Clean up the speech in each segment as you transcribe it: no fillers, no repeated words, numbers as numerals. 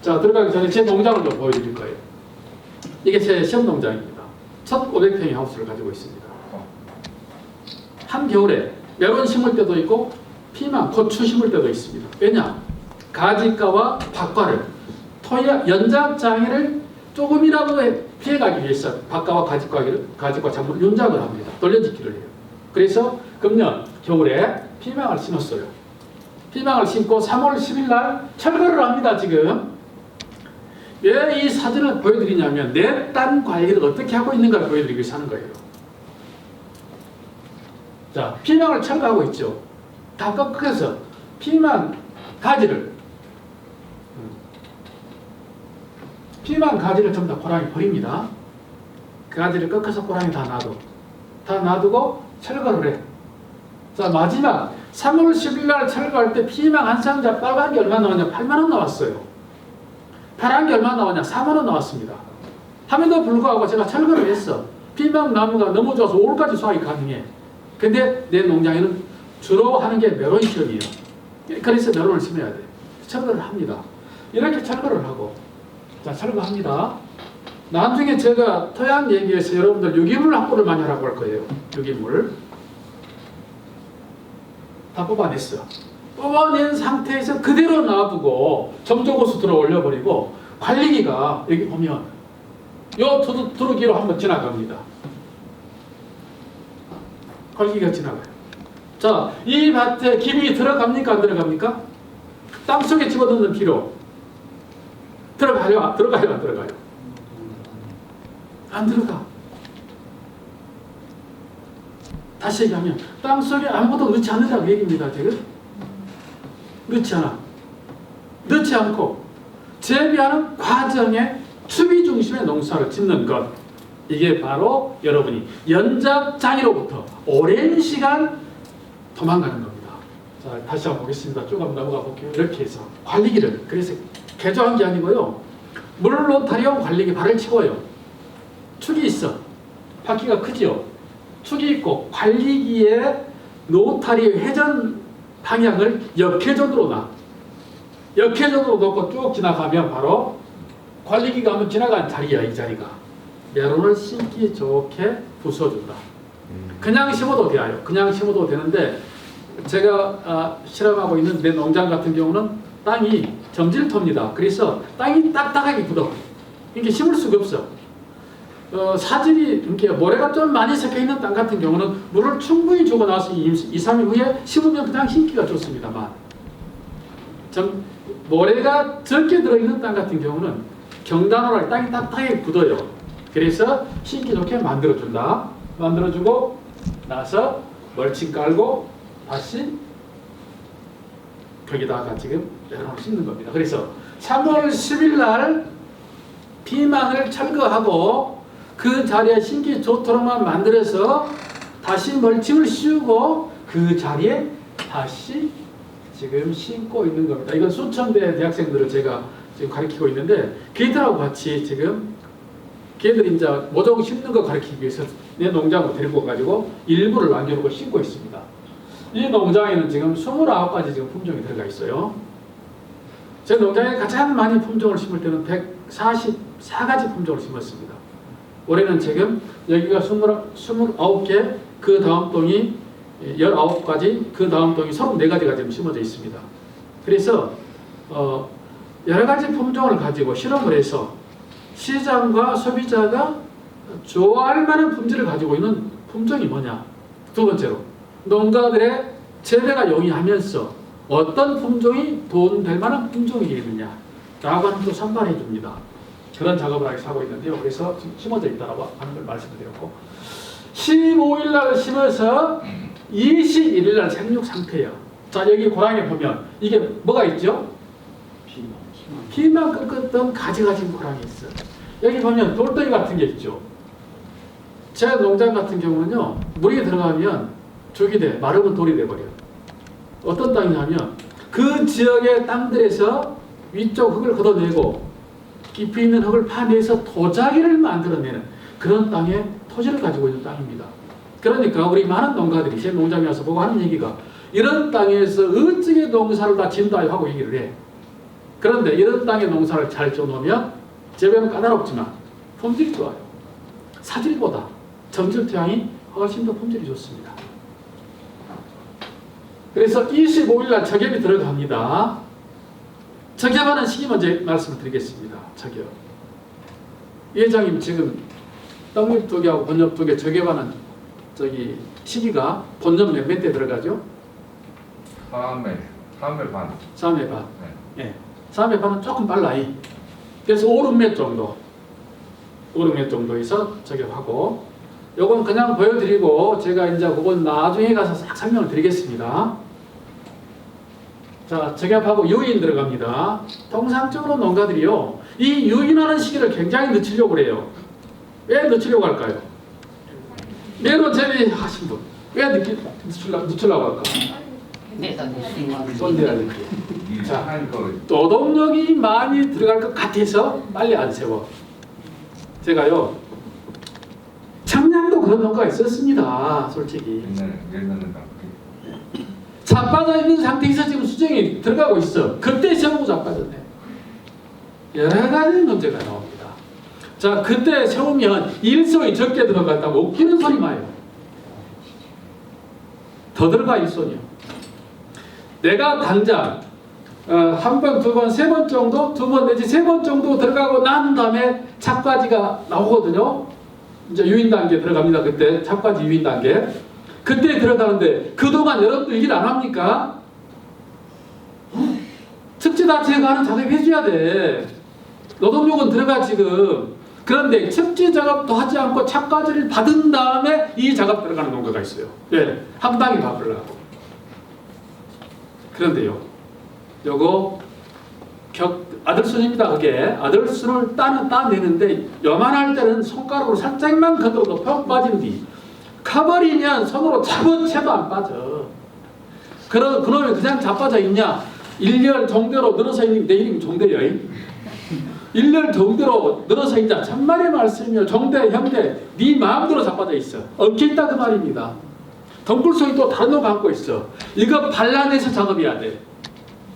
자, 들어가기 전에 제 농장을 좀 보여드릴 거예요. 이게 제 시험 농장입니다. 첫 500평의 하우스를 가지고 있습니다. 한겨울에 메론 심을 때도 있고 피망, 고추 심을 때도 있습니다. 왜냐? 가지과와 밭과를 연작 장애를 조금이라도 피해가기 위해서 밭과 가지과 작물을 윤작을 합니다. 돌려짓기를 해요. 그래서 금년 겨울에 피망을 심었어요. 피망을 심고 3월 10일 날 철거를 합니다. 지금 왜 이 사진을 보여드리냐면 내 땅 관리를 어떻게 하고 있는가를 보여드리기 위해서 하는 거예요. 자, 피망을 철거하고 있죠. 다 꺾어서 피망 가지를 전부 다 고랑이 버립니다. 그 가지를 꺾어서 고랑이 다 놔두고 철거를 해. 자, 마지막 3월 10일 날 철거할 때 피망 한 상자 빨간 게 얼마 나왔냐? 8만 원 나왔어요. 파란 게 얼마 나왔냐? 4만 원 나왔습니다. 함에도 불구하고 제가 철거를 했어. 피망 나무가 너무 좋아서 5월까지 수확이 가능해. 근데 내 농장에는 주로 하는 게 메론 시험이에요. 그래서 메론을 심어야 돼. 철거를 합니다. 이렇게 철거를 하고, 자, 철거합니다. 나중에 제가 토양 얘기해서 여러분들 유기물 확보를 많이 하라고 할 거예요. 유기물. 다 뽑아냈어. 뽑아낸 상태에서 그대로 놔두고 점적호수 들어 올려버리고 관리기가 여기 보면 요 두루기로 한번 지나갑니다. 관리기가 지나가요. 자, 이 밭에 기름이 들어갑니까? 안 들어갑니까? 땅속에 집어넣는 비료 들어가요? 안 들어가요? 안 들어가. 다시 얘기하면 땅속에 아무것도 넣지 않으라고 얘기입니다. 지금 넣지 않아. 넣지 않고 재배하는 과정에 추비 중심의 농사를 짓는 것, 이게 바로 여러분이 연작장애로부터 오랜 시간 도망가는 겁니다. 자, 다시 한번 보겠습니다. 쭉 한번 넘어가 볼게요. 이렇게 해서 관리기를, 그래서 개조한 게 아니고요, 물로타리온 관리기 발을 채워요. 축이 있어. 바퀴가 크지요. 축이 있고 관리기에 노타리 회전 방향을 역회전으로 놔. 역회전으로 놓고 쭉 지나가면 바로 관리기가 한번 지나간 자리야. 이 자리가 메론을 심기 좋게 부숴준다. 그냥 심어도 돼요. 그냥 심어도 되는데 제가 실험하고 있는 내 농장 같은 경우는 땅이 점질토입니다. 그래서 땅이 딱딱하게 굳어. 이게 심을 수가 없어. 사질이 이렇게 모래가 좀 많이 섞여 있는 땅 같은 경우는 물을 충분히 주고 나서 2, 3일 후에 심으면 그냥 심기가 좋습니다만, 모래가 적게 들어있는 땅 같은 경우는 경단으로 땅이 딱딱하게 굳어요. 그래서 심기 좋게 만들어준다. 만들어주고 나서 멀칭 깔고 다시 거기다가 지금 메론을 심는 겁니다. 그래서 3월 10일 날 피망을 철거하고 그 자리에 심기 좋도록만 만들어서 다시 멀칭을 씌우고 그 자리에 다시 지금 심고 있는 겁니다. 이건 수천 대 대학생들을 제가 지금 가르치고 있는데 걔들하고 같이 지금 걔들이 이제 모종 심는 거 가르치기 위해서 내 농장으로 데리고 가가지고 일부를 남겨놓고 심고 있습니다. 이 농장에는 지금 29가지 지금 품종이 들어가 있어요. 제 농장에 가장 많이 품종을 심을 때는 144가지 품종을 심었습니다. 올해는 지금 여기가 29개, 그 다음 동이 19가지, 그 다음 동이 34가지가 지금 심어져 있습니다. 그래서 여러 가지 품종을 가지고 실험을 해서 시장과 소비자가 좋아할 만한 품질을 가지고 있는 품종이 뭐냐? 두 번째로, 농가들의 재배가 용이하면서 어떤 품종이 도움될 만한 품종이겠느냐 라고 하는 또 선발해 줍니다. 그런 작업을 하고 있는데요. 그래서 지금 심어져 있다고 하는 걸 말씀드렸고, 15일 날 심어서 21일 날 생육 상태예요. 자, 여기 고랑에 보면 이게 뭐가 있죠? 피만 꺾었던 가지가진 고랑이 있어요. 여기 보면 돌덩이 같은 게 있죠. 제 농장 같은 경우는요, 물이 들어가면 죽이 돼. 마르면 돌이 돼버려요. 어떤 땅이냐면 그 지역의 땅들에서 위쪽 흙을 걷어내고 깊이 있는 흙을 파내서 도자기를 만들어내는 그런 땅에 토지를 가지고 있는 땅입니다. 그러니까 우리 많은 농가들이 제 농장에 와서 보고 하는 얘기가, 이런 땅에서 어찌게 농사를 다 진다 하고 얘기를 해. 그런데 이런 땅에 농사를 잘 지어놓으면 재배는 까다롭지만 품질이 좋아요. 사질보다 점질 토양이 훨씬 더 품질이 좋습니다. 그래서 25일 날 저ገብ이 들어갑니다. 저ገብ하는 시기 먼저 말씀을 드리겠습니다. 저격. 회장님 지금 떡잎 2개하고 본엽 2개 저격하는 시기가 본엽 몇 때 들어가죠? 3회 반. 3회 반. 네. 예. 3회 반은 조금 빨라요. 그래서 5, 6몇 정도. 5, 6몇 정도에서 저격하고 요건 그냥 보여드리고 제가 이제 그건 나중에 가서 싹 설명을 드리겠습니다. 자, 저격하고 유인 들어갑니다. 통상적으로 농가들이요, 이 유인하는 시기를 굉장히 늦추려고 그래요. 왜 늦추려고 할까요? 매로 재배하신 분, 왜 늦추려고 할까? 손대야 될 게. 자, 노동력이 많이 들어갈 것 같아서 빨리 안 세워. 제가요, 청량도 그런 농가가 있었습니다. 솔직히. 옛날에는 자빠져 있는 상태에서 지금 수정이 들어가고 있어. 그때 세우고 자빠졌네. 여러 가지 문제가 나옵니다. 자, 그때 세우면 일손이 적게 들어갔다고 웃기는 소리 마요. 더 들어가 일손이요. 내가 당장 한 번, 두 번, 세 번 정도, 2번 내지 3번 정도 들어가고 난 다음에 착과지가 나오거든요. 이제 유인 단계 들어갑니다. 그때 착과지 유인 단계. 그때 들어가는데 그동안 여러분들 일 안 합니까? 척지 다 제거하는 작업 해줘야 돼. 노동력은 들어가 지금. 그런데 척지 작업도 하지 않고 착과지를 받은 다음에 이 작업 들어가는 농가가 있어요. 예, 한 방에 바꾸려고. 그런데요, 요거 아들순입니다. 그게 아들순을 따내는데 요만할 때는 손가락으로 살짝만 건드려도 퍽 빠진 뒤 커버리면 손으로 잡아채도 안 빠져. 그러면 그냥 자빠져 있냐? 일렬 정대로 늘어서 있는 내 이름이 종대요. 일렬 정대로 늘어서 있자. 참말의 말씀이요. 종대, 형대, 네 마음대로 자빠져 있어. 엉켜있다 그 말입니다. 덩굴송이 또 다른 거 갖고 있어. 이거 발라내서 작업해야 돼.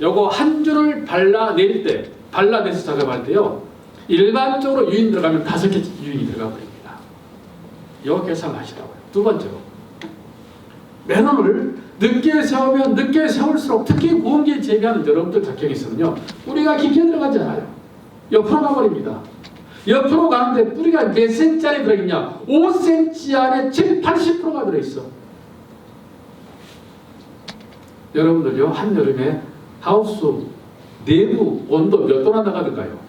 요거 한 줄을 발라낼 때, 발라내서 작업할 때요, 일반적으로 유인 들어가면 5개 유인이 들어가 버립니다. 요거 계산하시라고요. 두 번째로, 맨홀을 늦게 세우면 늦게 세울수록, 특히 고온기에 재배하는 여러분들 작경에서는요, 뿌리가 깊게 들어가지 않아요. 옆으로 가버립니다. 옆으로 가는데 뿌리가 몇 cm 안에 들어있냐? 5cm 안에 7, 80%가 들어있어. 여러분들요, 한여름에 하우스 내부 온도 몇 도나 나가던가요?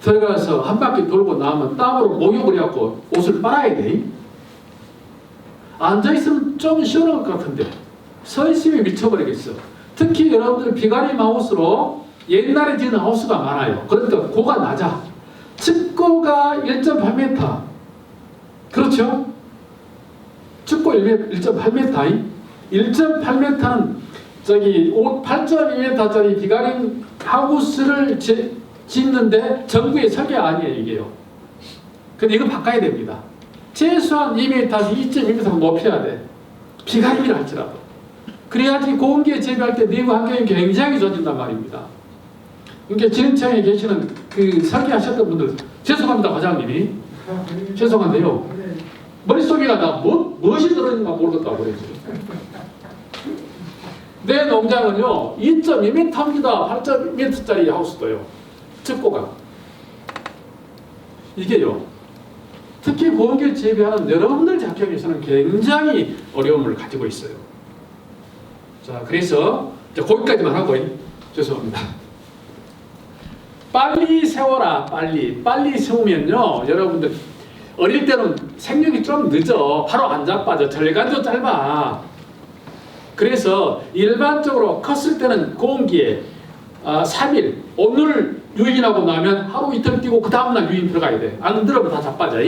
들어가서 한 바퀴 돌고 나면 땀으로 목욕을 해갖고 옷을 빨아야 돼. 앉아있으면 좀 시원할 것 같은데 서있으면 미쳐버리겠어. 특히 여러분들 비가림 하우스로 옛날에 지은 하우스가 많아요. 그러니까 고가 낮아. 층고가 1.8m. 그렇죠? 층고 1.8m. 1.8m는 8.2m짜리 비가림 하우스를 짓는데 정부의 설계 아니에요, 이게요. 근데 이거 바꿔야 됩니다. 최소한 2m에서 2.2m 높여야 돼. 비가림이라 할지라도. 그래야지 고온기에 재배할 때 내부 환경이 굉장히 좋아진단 말입니다. 그러니까 진흥청에 계시는 그 설계하셨던 분들, 죄송합니다, 과장님이. 죄송한데요. 머릿속에가 무엇이 들어있는가 모르겠다고 그러지. 내 농장은요, 2.2m입니다. 8.2m짜리 하우스도요. 측고가. 이게요, 특히 고온기에 재배하는 여러분들 작경에서는 굉장히 어려움을 가지고 있어요. 자, 그래서 거기까지만 하고, 죄송합니다. 빨리 세워라, 빨리 세우면요, 여러분들 어릴 때는 생육이 좀 늦어. 바로 안 자빠져. 절간도 짧아. 그래서 일반적으로 컸을 때는 고온기에 3일, 오늘 유인하고 나면 하루 이틀 뛰고 그 다음날 유인 들어가야 돼. 안 들어가면 다 자빠져.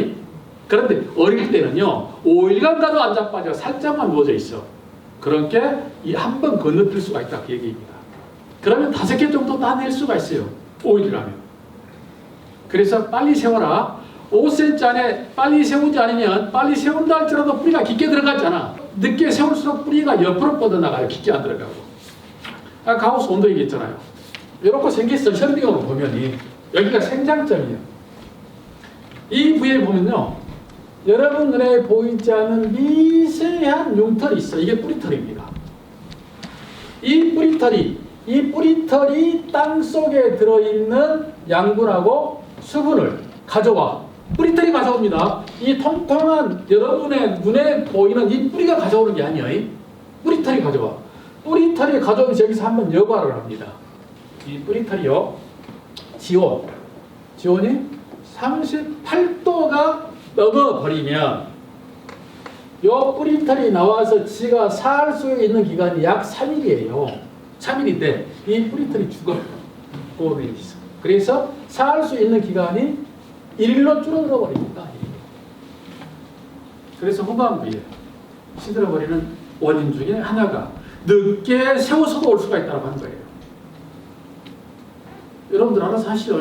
그런데 어릴 때는요, 5일간 가도 안 자빠져. 살짝만 누워져 있어. 그러니까 이 한 번 건너뛸 수가 있다, 그 얘기입니다. 그러면 5개 정도 따낼 수가 있어요. 5일이라면. 그래서 빨리 세워라. 5cm 안에 빨리 세우지 않으면, 빨리 세운다 할지라도 뿌리가 깊게 들어가잖아. 늦게 세울수록 뿌리가 옆으로 뻗어나가요. 깊게 안 들어가고. 아까 하우스 온도 얘기했잖아요. 이렇게 생겼어. 현미경으로 보면이 여기가 생장점이에요. 이 부위에 보면요, 여러분 눈에 보이지 않는 미세한 융털이 있어. 이게 뿌리털입니다. 이 뿌리털이 땅 속에 들어있는 양분하고 수분을 가져와. 뿌리털이 가져옵니다. 이 통통한 여러분의 눈에 보이는 이 뿌리가 가져오는 게 아니에요. 뿌리털이 가져와. 뿌리털이 가져오면서 여기서 한번 여과를 합니다. 이 뿌리털이요, 지온이 38도가 넘어버리면 요 뿌리털이 나와서 지가 살 수 있는 기간이 약 3일이에요. 3일인데 이 뿌리털이 죽어요. 그래서 살 수 있는 기간이 1일로 줄어들어 버립니다. 그래서 후반부에 시들어버리는 원인 중에 하나가 늦게 세워서도 올 수가 있다고 하는 거예요. 여러분들 알아서 하시죠.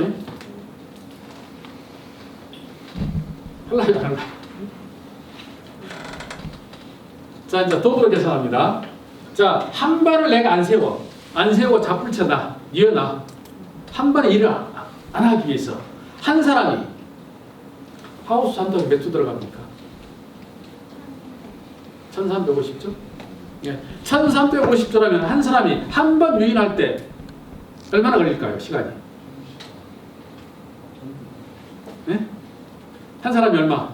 할라요, 안 할라요? 자, 이제 도구로 계산합니다. 자, 한 번을 내가 안 세우고 자풀쳐다, 이어나. 한 번에 일을 안 하기 위해서 한 사람이 하우스 한동에 몇 주 들어갑니까? 1350조? 예. 1350조라면 한 사람이 한 번 유인할 때 얼마나 걸릴까요? 시간이? 네? 한 사람이 얼마?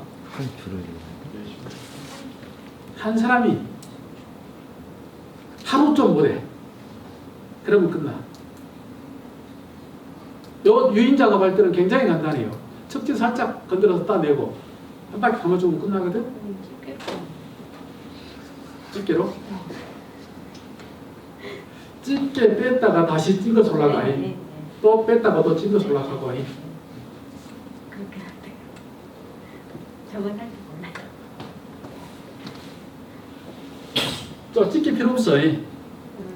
한 사람이 하루 좀 못해. 그러면 끝나. 요 유인 작업할 때는 굉장히 간단해요. 척지 살짝 건드려서 따내고 한 바퀴 감아주면 끝나거든? 집게로? 집게 뺐다가 다시 찡겨서 올라가. 또 뺐다가 또 찡겨서 올라가고. 그렇게 안 돼요. 저건 할줄 몰라요. 또 찢길 필요 없어.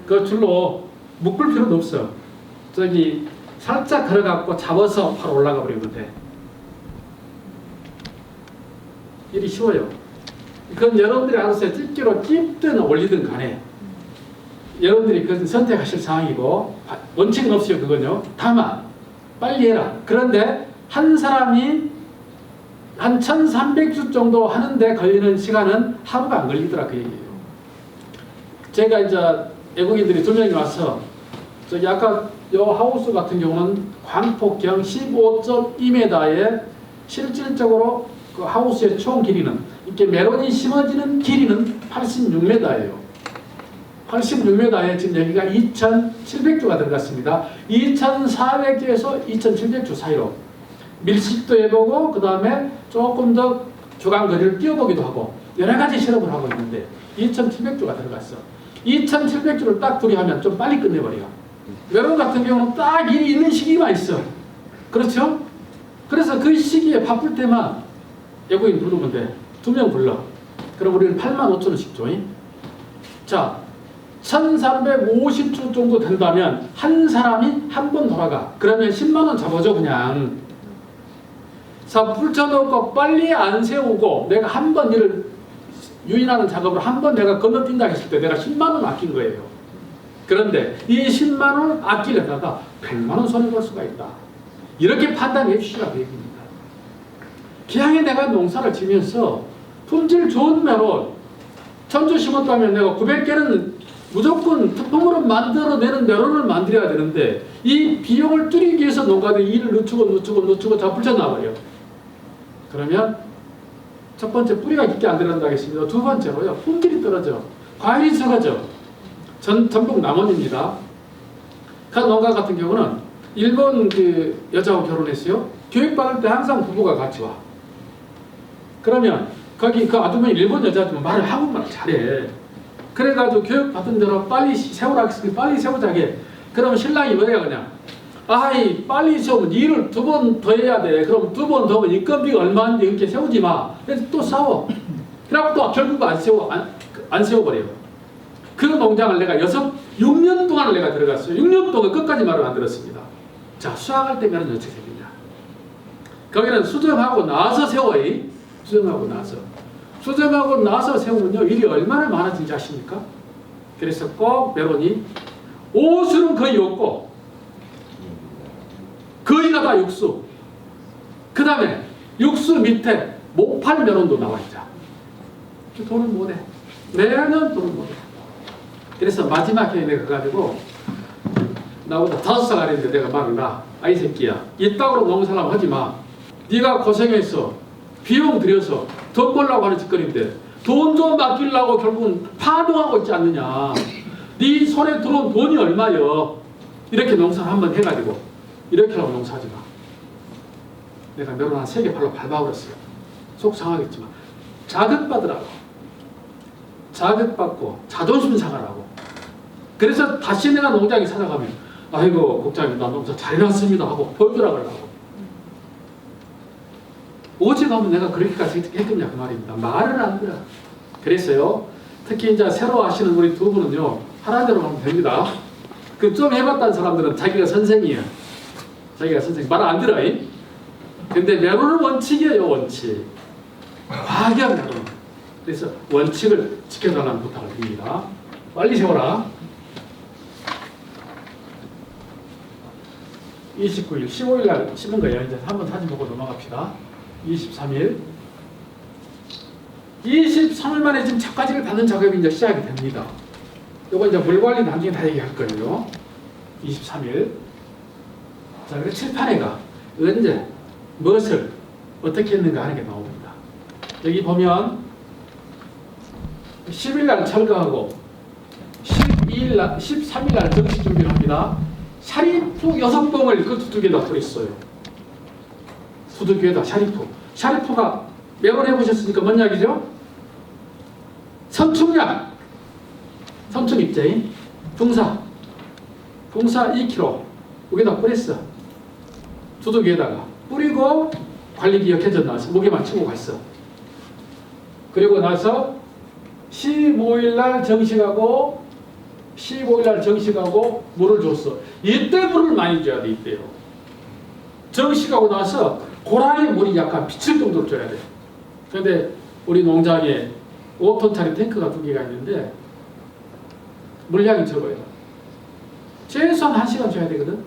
그 줄로 묶을 필요도 없어. 저기 살짝 걸어갖고 잡아서 바로 올라가 버리면 돼. 일이 쉬워요. 그건 여러분들이 알아서 집기로 찝든 올리든 간에 여러분들이 그것은 선택하실 사항이고 원칙은 없어요. 그건요. 다만 빨리 해라. 그런데 한 사람이 한 1300주 정도 하는데 걸리는 시간은 하루가 안 걸리더라 그 얘기예요. 제가 이제 외국인들이 2명이 와서 저기 아까 요 하우스 같은 경우는 광폭경 15.2m에 실질적으로 그 하우스의 총 길이는 이렇게 메론이 심어지는 길이는 86m예요. 86m에 지금 여기가 2700주가 들어갔습니다. 2400주에서 2700주 사이로 밀식도 해보고 그 다음에 조금 더 주간거리를 띄워보기도 하고 여러 가지 실험을 하고 있는데 2700주가 들어갔어. 2700주를 딱 둘이 하면 좀 빨리 끝내버려. 메론 같은 경우는 딱 일이 있는 시기만 있어. 그렇죠? 그래서 그 시기에 바쁠 때만 외국인 부르면 돼. 2명 불러. 그럼 우리는 85,000원씩 줘. 자, 1350주 정도 된다면 한 사람이 한 번 돌아가. 그러면 10만원 잡아줘 그냥. 자, 풀쳐놓고 빨리 안 세우고 내가 한 번 일을 유인하는 작업을 한 번 내가 건너뛴다 했을 때 내가 10만원 아낀 거예요. 그런데 이 10만원 아끼려다가 100만원 손해볼 수가 있다. 이렇게 판단해 주시라 그 얘기입니다. 기왕에 내가 농사를 지면서 품질 좋은 메론 천주 심었다면 내가 900개는 무조건 특품으로 만들어내는 메론을 만들어야 되는데 이 비용을 줄이기 위해서 농가들이 일을 늦추고 다 불쳐나버려. 그러면 첫 번째 뿌리가 깊게 안 들어간다 하겠습니다. 두 번째로요, 품질이 떨어져. 과일이 적어져. 전북 남원입니다. 그 농가 같은 경우는 일본 그 여자하고 결혼했어요. 교육받을 때 항상 부부가 같이 와. 그러면 거기 그 아주머니 일본 여자지만 말을 한국말을 잘해. 그래가지고 교육받은 대로 빨리 세우라 했으니 빨리 세우자게. 그러면 신랑이 뭐래요 그냥. 아이 빨리 세우면 일을 2번 더 해야 돼. 그럼 2번 더 하면 인건비가 얼마인데 이렇게 세우지 마. 그래서 또 싸워. 그래갖고 또 결국 안 세워버려요. 그 농장을 내가 6년 동안을 내가 들어갔어요. 6년 동안 끝까지 말을 안 들었습니다. 자, 수확할 때면 어떻게 됩니까? 거기는 수정하고 나서 세워요. 수정하고 나서 세우면요 일이 얼마나 많아진지 아십니까? 그래서 꼭 메론이 오수는 거의 없고 거의가 다 육수. 그 다음에 육수 밑에 목팔 면원도 나와 있자. 돈은 못해. 매년 돈은 못해. 그래서 마지막 해에 내가 가가지고 나보다 5살 아래인데 내가 말한다. 아이 새끼야, 이따구로 농사람 하지 마. 네가 고생해서 비용 들여서 돈 벌려고 하는 짓거리인데 돈 좀 맡기려고 결국은 파동하고 있지 않느냐. 네 손에 들어온 돈이 얼마여. 이렇게 농사를 한번 해가지고 이렇게 하고 농사하지 마. 내가 면허 한 3개 발로 밟아버렸어요. 속 상하겠지만 자극받으라고. 자극받고 자존심 상하라고. 그래서 다시 내가 농장에 찾아가면 아이고 국장님 나 농사 잘 해놨습니다 하고 보여주라 그러라고. 오직 하면 내가 그렇게까지 했겠냐 그 말입니다. 말을 안 들어. 그래서요, 특히 이제 새로 하시는 우리 두 분은요, 하나대로 하면 됩니다. 그 좀 해봤다는 사람들은 자기가 선생이에요. 자기가 선생. 말 안 들어. 근데 매로는 원칙이에요, 원칙. 과학이야, 매로. 그래서 원칙을 지켜달라는 부탁을 드립니다. 빨리 세워라. 29일, 15일 날 심은 거예요. 이제 한번 사진 보고 넘어갑시다. 23일. 23일 만에 지금 착과지를 받는 작업이 이제 시작이 됩니다. 요거 이제 물 관리 나중에 다 얘기할 거예요. 23일. 자, 그래서 칠판에가 언제, 무엇을, 어떻게 했는가 하는 게 나옵니다. 여기 보면 10일 날 철거하고 12일 날, 13일 날 정식 준비를 합니다. 샤리프 6봉을 그 두둑에다 뿌렸어요. 두둑에다 샤리프. 샤리프가 매번 해보셨으니까 뭔 이야기죠? 선충약. 선충 입자인 붕사 2kg 여기다 뿌렸어. 두둑에다가 뿌리고 관리기역 해전 나와서 무게만 치고 갔어. 그리고 나서 15일 날 정식하고 물을 줬어. 이때 물을 많이 줘야 돼. 이때요. 정식하고 나서 고라니 물이 약간 비칠 정도로 줘야 돼. 그런데 우리 농장에 5톤짜리 탱크가 2개가 있는데 물량이 적어요. 최소한 1시간 줘야 되거든.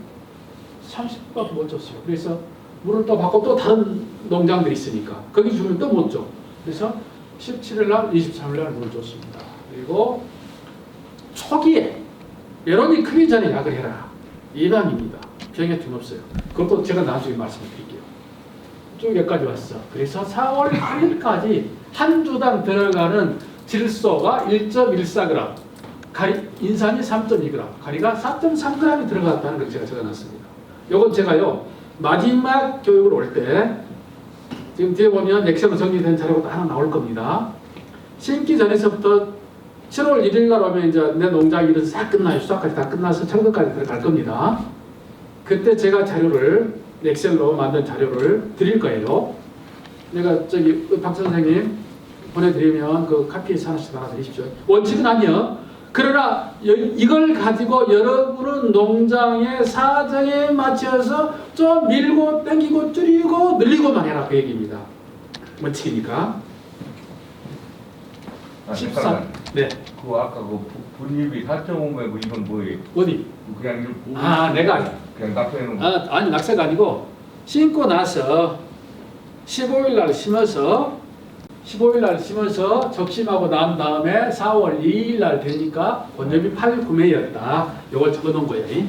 30분 못 줬어요. 그래서 물을 또 받고 또 다른 농장들이 있으니까 거기 주면 또 못 줘. 그래서 17일 날, 23일 날 물을 줬습니다. 그리고 초기에 메론이 크기 전에 약을 해라. 예방입니다. 병에 돈 없어요. 그것도 제가 나중에 말씀을 드릴게요. 쭉 여기까지 왔어. 그래서 4월 8일까지 한 주당 들어가는 질소가 1.14g, 인산이 3.2g, 가리가 4.3g이 들어갔다는 걸 제가 적어놨습니다. 요건 제가요, 마지막 교육을 올 때, 지금 뒤에 보면 엑셀로 정리된 자료가 하나 나올 겁니다. 심기 전에서부터 7월 1일 날 오면 이제 내 농장 일은 싹 끝나요. 수확까지 다 끝나서 철거까지 들어갈 겁니다. 그때 제가 자료를, 엑셀로 만든 자료를 드릴 거예요. 내가 저기 박 선생님 보내드리면 그 카피해서 하나씩 나눠드리십시오. 원칙은 아니요. 그러나 이걸 가지고 여러분은 농장의 사정에 맞춰서 좀 밀고 당기고 줄이고 늘리고만 해라 그 얘기입니다. 원칙이니까. 13. 네. 그 아까 그 분입이 4.5매고 이건 뭐예요? 어디? 그냥 내가 그냥 낙서해놓은 거. 아니 낙서가 아니고 심고 나서 15일 날 심어서 적심하고 난 다음에 4월 2일 날 되니까 원점이 8, 9매였다. 이걸 적어놓은 거예요.